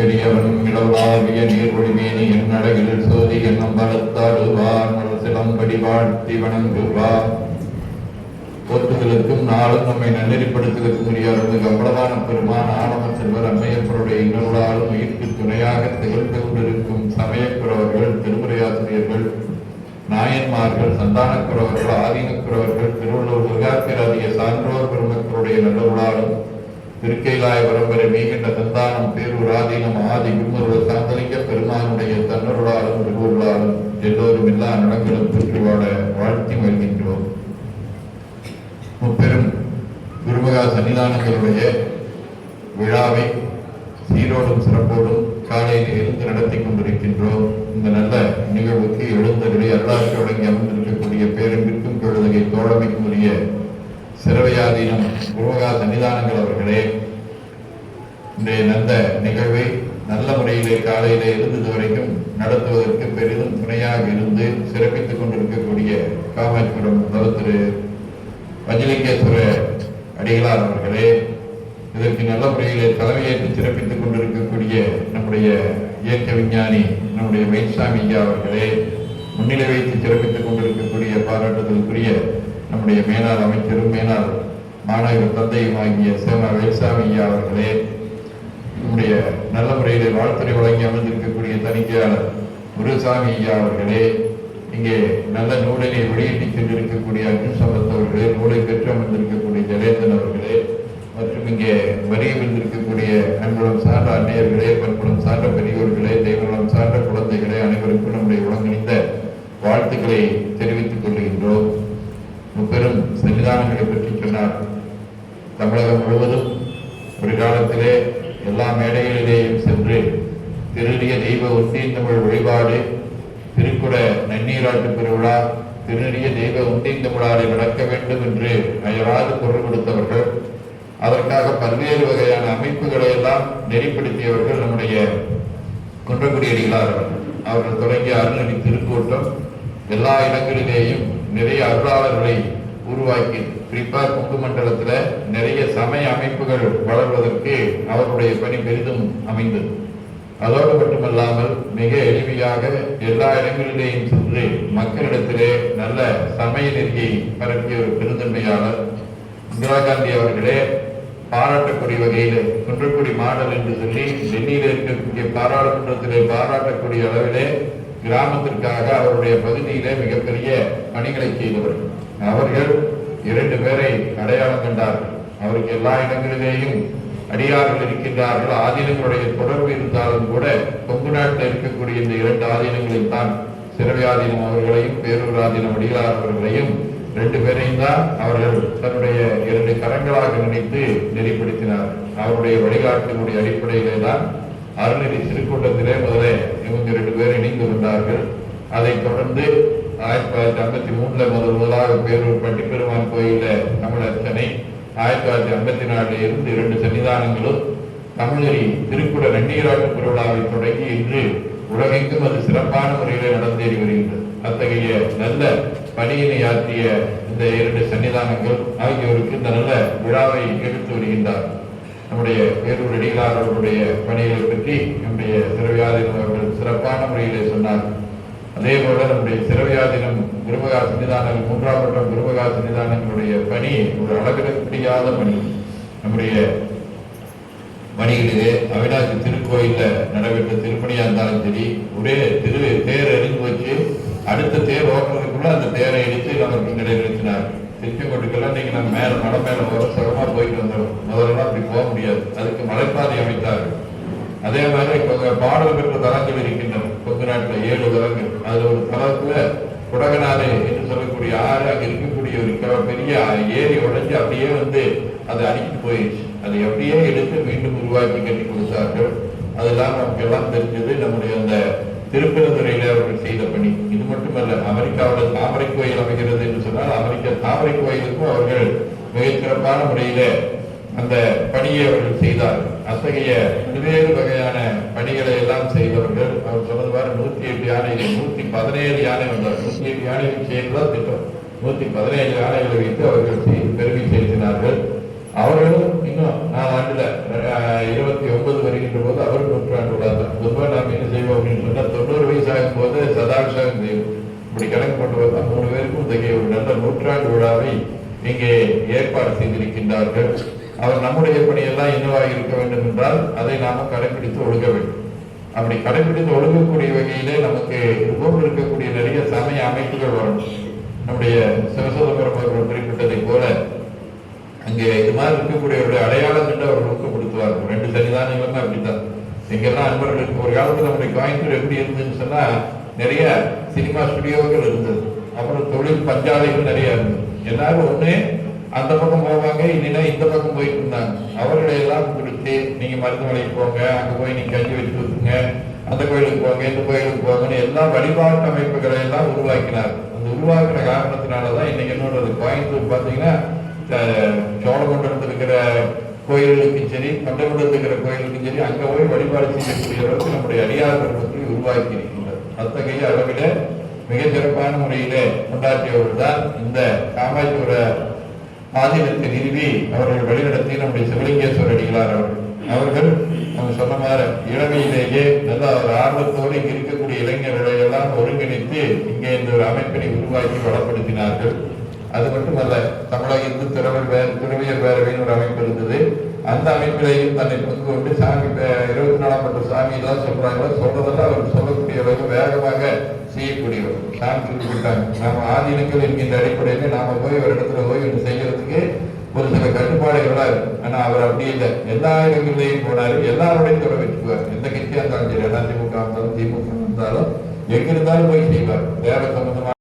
பெரியவன் இடவுலாவிய நீர்வொழிமேனி என் அழகில் சோதி என்னும் பலத்தாடுவார் மலசிலம்படி வாழ்த்தி வணங்குவார். போற்றுதலுக்கும் நாளும் நம்மை நன்னெறிப்படுத்துவதற்கு முடியாது கம்பளமான பெருமான் ஆணவ செல்வர் அம்மையப்பருடைய இன்னொருளாலும் உயிர்க்கு துணையாக திகழ்ந்து கொண்டிருக்கும் சமயக்குறவர்கள், திருமுறையாசிரியர்கள், நாயன்மார்கள், சந்தானக்குறவர்கள், ஆதீனக்குறவர்கள், திருவள்ளூர் முருகாத்திராதிய சான்றோர் பெருமக்களுடைய நல்லவர்களாலும் திருக்கைலாய பரம்பரை மீகின்ற சந்தானம் பேரூர் ஆதீனம் ஆதி குருமருள் சாந்தலிங்க பெருமானுடைய தன்னருளாலும் திருவருளாலும் எல்லோரும் எல்லா நலங்களும் பெற்று வாழ வாழ்த்தி வருகின்றோம். முப்பெரும் குருமகா சன்னிதானங்களுடைய விழாவை சீரோடும் சிறப்போடும் காலையில் இருந்து நடத்தி கொண்டிருக்கின்றோம். இந்த நல்ல நிகழ்வுக்கு எழுந்தருளி அருளாட்சி வழங்கி அமர்ந்திருக்கக்கூடிய பேரன்பிற்கும் கெழுதகை தோழமைக்கும் உரிய சிறவையாதீனம் குருமகா சன்னிதானங்கள் அவர்களே, இன்றைய நல்ல நிகழ்வை நல்ல முறையிலே காலையிலே இருந்தது வரைக்கும் நடத்துவதற்கு பெரிதும் துணையாக இருந்து சிறப்பித்துக் கொண்டிருக்கக்கூடிய காமாட்சிபுரம் திரு பஞ்சலிங்கேஸ்வர அடிகளார் அவர்களே, இதற்கு நல்ல முறையிலே தலைமையேற்று சிறப்பித்துக் கொண்டிருக்கக்கூடிய நம்முடைய இயக்க விஞ்ஞானி நம்முடைய வைசாமி ஐயா அவர்களே, முன்னிலை வைத்து சிறப்பித்துக் கொண்டிருக்கக்கூடிய பாராட்டுதலுக்குரிய நம்முடைய மேலாள் அமைச்சரும் மேலாள் மாணவர் தந்தையும் ஆகிய சேமா வைசாமி ஐயா அவர்களே, நம்முடைய நல்ல முறையிலே வாழ்த்துறை வழங்கி அமர்ந்திருக்கக்கூடிய தணிக்கையாளர் முருகசாமி ஐயா அவர்களே, இங்கே நல்ல நூலினை வெளியிட்டு சென்றிருக்கக்கூடிய அர்ஜுன் சம்பத் அவர்களே, நூலை பெற்று அமர்ந்திருக்கக்கூடிய ஜெயேந்திரன் அவர்களே, மற்றும் இங்கே வருகை வந்திருக்கக்கூடிய அன்புடன் சார்ந்த அன்னையர்களே, பண்புடன் சார்ந்த பெரியோர்களே, தெய்வங்களும் சார்ந்த குழந்தைகளே, அனைவருக்கும் நம்முடைய உலகணிந்த வாழ்த்துக்களை தெரிவித்துக் கொள்கின்றோம். முப்பெரும் சன்னிதானங்களை பற்றி சொன்னார். தமிழகம் முழுவதும் ஒரு காலத்திலே எல்லா மேடைகளிலேயும் சென்று திருநிய தெய்வ ஒன்றியந்தமிழ் வழிபாடு, திருக்குட நன்னீராட்டு பெருவிழா, திருநிய தெய்வ ஒன்றியந்தமிழாரை நடக்க வேண்டும் என்று அயராது குரல் கொடுத்தவர்கள், அதற்காக பல்வேறு வகையான அமைப்புகளை எல்லாம் நெறிப்படுத்தியவர்கள் நம்முடைய குன்றக்குடி அடிகளார் அவர்கள் தொடங்கிய அருள்நெறி திருக்கூட்டம் எல்லா இடங்களிலேயும் நிறைய அருளாளர்களை உருவாக்கி, குறிப்பாக கொங்கு மண்டலத்துல நிறைய சமய அமைப்புகள் வளர்வதற்கு அவருடைய பணி பெரிதும் அமைந்தது. அதோடு மட்டுமல்லாமல் மிக எளிமையாக எல்லா இடங்களிலேயும் சென்று மக்களிடத்திலே நல்ல சமய நெறியை பரப்பிய ஒரு பெருந்தன்மையாளர் இந்திரா காந்தி அவர்களே பாராட்டக்கூடிய வகையில் குன்றக்குடி மாடல் என்று சொல்லி டெல்லியில் இருக்கக்கூடிய பாராளுமன்றத்திலே பாராட்டக்கூடிய அளவிலே கிராமத்திற்காக அவருடைய பகுதியிலே மிகப்பெரிய பணிகளை செய்தவர்கள். அவர்கள் 2 பேரை அடையாளம் கண்டார்கள். அவருக்கு எல்லா இடங்களிலேயும் அடியார்கள் இருக்கின்றார்கள். ஆதீனங்களுடைய தொடர்பு இருந்தாலும் கூட கொங்கு நாட்டில் இருக்கக்கூடிய இந்த 2 ஆதீனங்களில் தான் சிறவை ஆதீனம் அவர்களையும் பேரூர் ஆதீனம் அடிகளார் அவர்களையும் 2 பேரையும் தான் அவர்கள் தன்னுடைய 2 கரங்களாக நினைத்து நெறிப்படுத்தினார். அவருடைய வழிகாட்டினுடைய அடிப்படையிலே தான் அருள்நெறி திருக்கூட்டத்திலே முதலே இவங்க 2 பேர் இணைந்து கொண்டார்கள். அதைத் தொடர்ந்து 1953 முதலாக பேரூர் பட்டிப்பெருமான் கோயில தமிழர்ச்சனை, 1954 இருந்து 2 சன்னிதானங்களும் தமிழறி திருக்குட நன்னீராட்டு பெருவிழாவை தொடங்கி இன்று உலகெங்கும் அது சிறப்பான முறையிலே நடந்தேறி வருகின்றது. அத்தகைய நல்ல பணியினை ஆற்றிய இந்த 2 சன்னிதானங்கள் ஆகியோருக்கு இந்த நல்ல விழாவை எடுத்து வருகின்றார். நம்முடைய பேரூர் அடிகளார் அவர்களுடைய பணிகளை பற்றி நம்முடைய சிறவையாதீனம் அவர்கள் சிறப்பான முறையிலே சொன்னார். அதே போல நம்முடைய சிறவையாதீனம் குருமகா சன்னிதானங்கள் 3ஆம் வட்டம் குருமகா சன்னிதானங்களுடைய பணி ஒரு அளவிட முடியாத பணி. நம்முடைய பணிகளிலே அவிநாசி திருக்கோயில நடைபெற்ற திருப்பணியா இருந்தாலும் சரி, ஒரே தேர் எரிந்து வச்சு அடுத்த தேர் ஓட்டுறதுக்குள்ள அந்த தேரை எடுத்து நமக்கு இங்கே நிறுத்தினார். திருச்செங்கோட்டுக்கெல்லாம் நீங்க நம்ம மலை மேல வர சுகமா போயிட்டு வந்துடும். முதல்ல அப்படி போக முடியாது, அதுக்கு மலைப்பாதை அமைத்தார்கள். அதே மாதிரி பாடல் பெற்ற தலங்கள் இருக்கின்றன. கொங்கு நாட்டில் 7 தலங்கள். அதுல ஒரு தலத்துல குடகநாடு என்று சொல்லக்கூடிய ஆறு, அங்க இருக்கக்கூடிய ஒரு பெரிய ஏரி உடைஞ்சு அப்படியே அது அடிக்கிட்டு போயிடுச்சு. அதை அப்படியே எடுத்து மீண்டும் உருவாக்கி கட்டி கொடுத்தார்கள். அதெல்லாம் நமக்கு எல்லாம் தெரிஞ்சது. நம்முடைய அந்த திருப்பெருந்துறையில அவர்கள் செய்த பணி. இது மட்டுமல்ல, அமெரிக்காவில் தாமரை கோயில் அமைகிறது என்று சொன்னால் அமெரிக்க தாமரை கோயிலுக்கும் அவர்கள் மிகச்சிறப்பான முறையில அந்த பணியை அவர்கள் செய்தார்கள். அத்தகைய பல்வேறு வகையான பணிகளை எல்லாம் செய்தவர்கள். அவர் சொன்னதுவாறு 108 யானைகள், 117 யானை வந்தார். 107 யானைகள் செய்யறதுதான் திட்டம். 117 யானைகளை வைத்து அவர்கள் பெருமை செலுத்தினார்கள். அவர்களும் இன்னும் 4 ஆண்டுல 29 வருகின்ற போது அவரும் நூற்றாண்டு விழா தான். பொதுவாக நாம் என்ன செய்வோம் அப்படின்னு சொன்னால் 90 வயசு ஆகும் போது சதாபிஷேகம் செய்வோம். இப்படி கணக்கு கொண்டு வந்தால் 3 பேருக்கும் இத்தகைய ஒரு நல்ல நூற்றாண்டு விழாவை இங்கே ஏற்பாடு செய்திருக்கின்றார்கள். அவர் நம்முடைய பணியெல்லாம் என்னவாக இருக்க வேண்டும் என்றால் அதை நாம கடைபிடித்து ஒழுக வேண்டும். அப்படி கடைபிடித்து ஒழுங்கக்கூடிய வகையிலே நமக்கு இதுபோல் இருக்கக்கூடிய நிறைய சமய அமைப்புகள் வரும். நம்முடைய சிவசோதபுரம் அவர்கள் குறிப்பிட்டதை போல அங்கே இது மாதிரி இருக்கக்கூடியவருடைய அடையாளம் கண்டு அவர்கள் ஊக்கப்படுத்துவார்கள். 2 சன்னிதானங்களுமே அப்படித்தான். எங்கெல்லாம் அன்பர்களுக்கு ஒரு காலத்தில் நம்முடைய கோயம்புத்தூர் எப்படி இருந்துன்னு சொன்னா நிறைய சினிமா ஸ்டுடியோக்கள் இருந்தது. அப்புறம் தொழில் பஞ்சாலைகள் நிறைய இருந்தது. எல்லாரும் ஒண்ணு அந்த பக்கம் போவாங்க, இல்லைன்னா இந்த பக்கம் போயிட்டு இருந்தாங்க. அவர்களை எல்லாம் கொடுத்து நீங்க மருத்துவமனைக்கு போங்க, அங்க போய் நீங்க கஞ்சி வச்சு ஊத்துங்க, அந்த கோயிலுக்கு போங்க, இந்த கோயிலுக்கு போங்கன்னு எல்லா வழிபாட்டு அமைப்புகளை எல்லாம் உருவாக்கினார். அந்த உருவாக்குற காரணத்தினாலதான் இன்னைக்கு என்னோட கோயம்புத்தூர் பாத்தீங்கன்னா சோழமண்டலத்தில் இருக்கிற கோயில்களுக்கும் சரி, கண்டமண்டலத்தில் இருக்கிற கோயிலுக்கும் சரி, அங்க போய் வழிபாடு செய்யக்கூடிய அளவுக்கு நம்முடைய அடியார் பெருமக்களை உருவாக்கி இருக்கின்றார். அத்தகைய அளவில மிக சிறப்பான முறையிலே கொண்டாற்றியவர்கள் தான் இந்த காமாட்சிபுர ஆதீனத்தை நிறுவி அவர்கள் வழிநடத்தி நம்முடைய சிவலிங்கேஸ்வர அடிகளார் அவர்கள் நம்ம சொன்ன மாதிரி இளமையிலேயே நல்ல ஒரு ஆர்வத்தோடு இங்க இருக்கக்கூடிய இளைஞர்களை எல்லாம் ஒருங்கிணைத்து இங்கே இந்த ஒரு அமைப்பினை உருவாக்கி வளப்படுத்தினார்கள். அது மட்டுமல்ல, தமிழக இந்து துறவியர் பேரவைன்னு ஒரு அமைப்பு இருந்தது. அந்த அமைப்பிலையும் தன்னை பங்கு கொண்டு சாமி 24ஆம் பட்ட சாமி எல்லாம் சொல்றாங்களோ சொல்றதெல்லாம் அவர் சொல்லக்கூடிய அளவுக்கு வேகமாக செய்யக்கூடியவர். சாமி சொல்லிவிட்டாங்க, நாம ஆதீனங்கள் என்கின்ற அடிப்படையில நாம போய் ஒரு இடத்துல போய் ஒன்று செய்யறதுக்கு ஒரு சில கட்டுப்பாடுகளா இருக்கு. ஆனா அவர் அப்படி இல்லை, எல்லா இடங்களையும் போனாரு, எல்லாரோடையும் தொடர வச்சுக்குவார். எந்த கட்சியா இருந்தாலும் சரி, அதிமுக இருந்தாலும் திமுக இருந்தாலும் எங்க இருந்தாலும் போய் செய்வார். வேற சம்பந்தமா